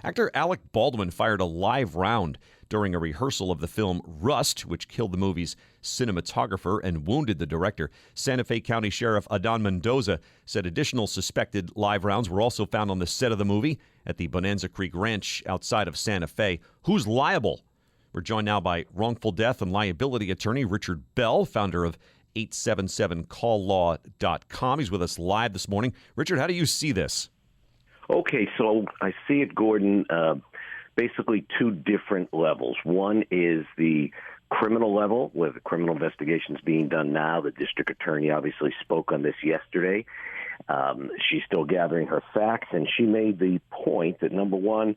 Actor Alec Baldwin fired a live round during a rehearsal of the film Rust, which killed the movie's cinematographer and wounded the director. Santa Fe County Sheriff Adon Mendoza said additional suspected live rounds were also found on the set of the movie at the Bonanza Creek Ranch outside of Santa Fe. Who's liable? We're joined now by wrongful death and liability attorney Richard Bell, founder of 877calllaw.com. He's with us live this morning. Richard, how do you see this? Okay, so I see it, Gordon, basically two different levels. One is the criminal level, where the criminal investigation is being done now. The district attorney obviously spoke on this yesterday. She's still gathering her facts, and she made the point that, number one,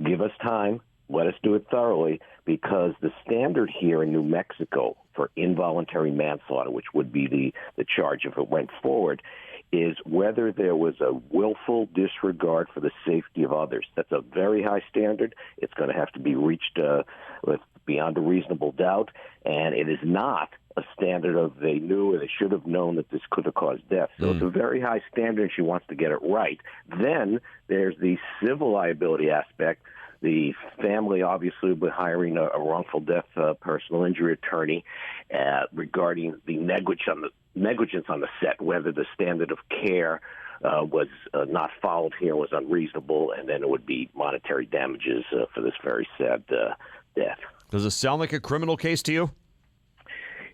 give us time, let us do it thoroughly, because the standard here in New Mexico for involuntary manslaughter, which would be the charge if it went forward, is whether there was a willful disregard for the safety of others. That's a very high standard. It's going to have to be reached with beyond a reasonable doubt, and it is not a standard of they knew or they should have known that this could have caused death. So it's a very high standard, and she wants to get it right. Then there's the civil liability aspect. The family obviously will be hiring a wrongful death personal injury attorney regarding the negligence on the set, whether the standard of care was not followed here, was unreasonable, and then it would be monetary damages for this very sad death. Does it sound like a criminal case to you?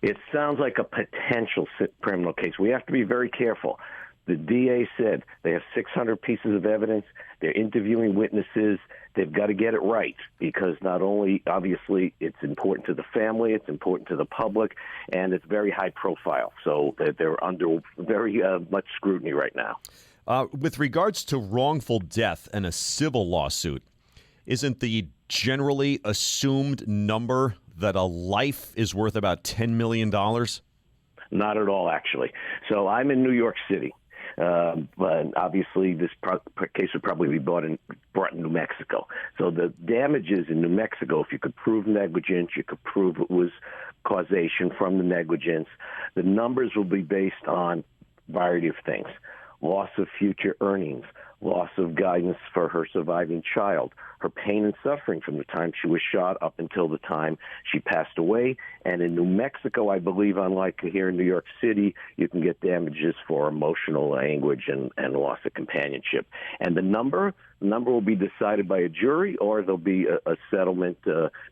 It sounds like a potential criminal case. We have to be very careful. The DA said they have 600 pieces of evidence. They're interviewing witnesses. They've got to get it right because not only, obviously, it's important to the family, it's important to the public, and it's very high profile. So they're under very much scrutiny right now. With regards to wrongful death and a civil lawsuit, isn't the generally assumed number that a life is worth about $10 million? Not at all, actually. So I'm in New York City. But obviously, this case would probably be brought in New Mexico. So the damages in New Mexico, if you could prove negligence, you could prove it was causation from the negligence, the numbers will be based on a variety of things. Loss of future earnings, loss of guidance for her surviving child, her pain and suffering from the time she was shot up until the time she passed away. And in New Mexico, I believe, unlike here in New York City, you can get damages for emotional anguish and loss of companionship. And the number will be decided by a jury, or there'll be a settlement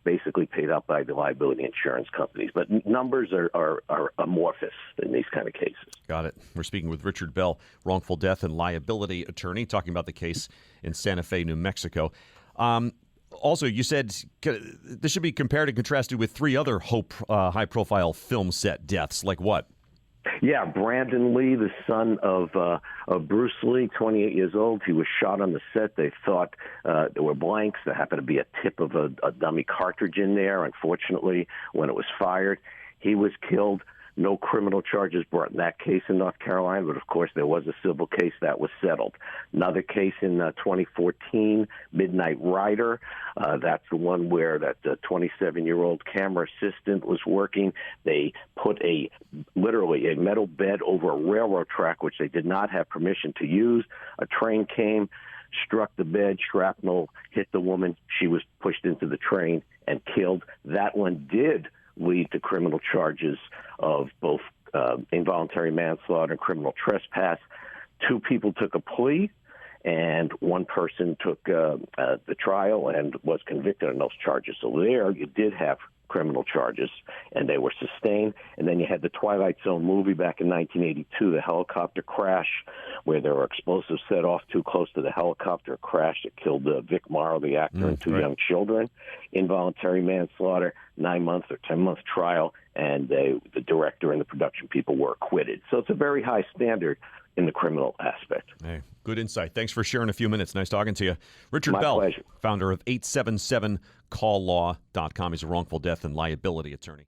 basically paid out by the liability insurance companies. But numbers are amorphous in these kind of cases. Got it. We're speaking with Richard Bell, wrongful death and liability attorney, talking about the case in Santa Fe, New Mexico. Also, you said this should be compared and contrasted with three other high-profile film set deaths. Like what? Yeah, Brandon Lee, the son of Bruce Lee, 28 years old. He was shot on the set. They thought there were blanks. There happened to be a tip of a dummy cartridge in there. Unfortunately, when it was fired, he was killed. No criminal charges brought in that case in North Carolina, but of course there was a civil case that was settled. Another case in 2014, Midnight Rider. That's the one where that 27-year-old camera assistant was working. They put literally a metal bed over a railroad track, which they did not have permission to use. A train came, struck the bed, shrapnel hit the woman. She was pushed into the train and killed. That one did lead to criminal charges of both involuntary manslaughter and criminal trespass. Two people took a plea, and one person took the trial and was convicted on those charges. So there you did have criminal charges, and they were sustained. And then you had the Twilight Zone movie back in 1982, the helicopter crash, where there were explosives set off too close to the helicopter crash that killed Vic Morrow, the actor, and two young children. Involuntary manslaughter, 9-month or 10-month trial, and the director and the production people were acquitted. So it's a very high standard in the criminal aspect. Hey, good insight. Thanks for sharing a few minutes. Nice talking to you. Richard Bell, pleasure. Founder of 877calllaw.com. He's a wrongful death and liability attorney.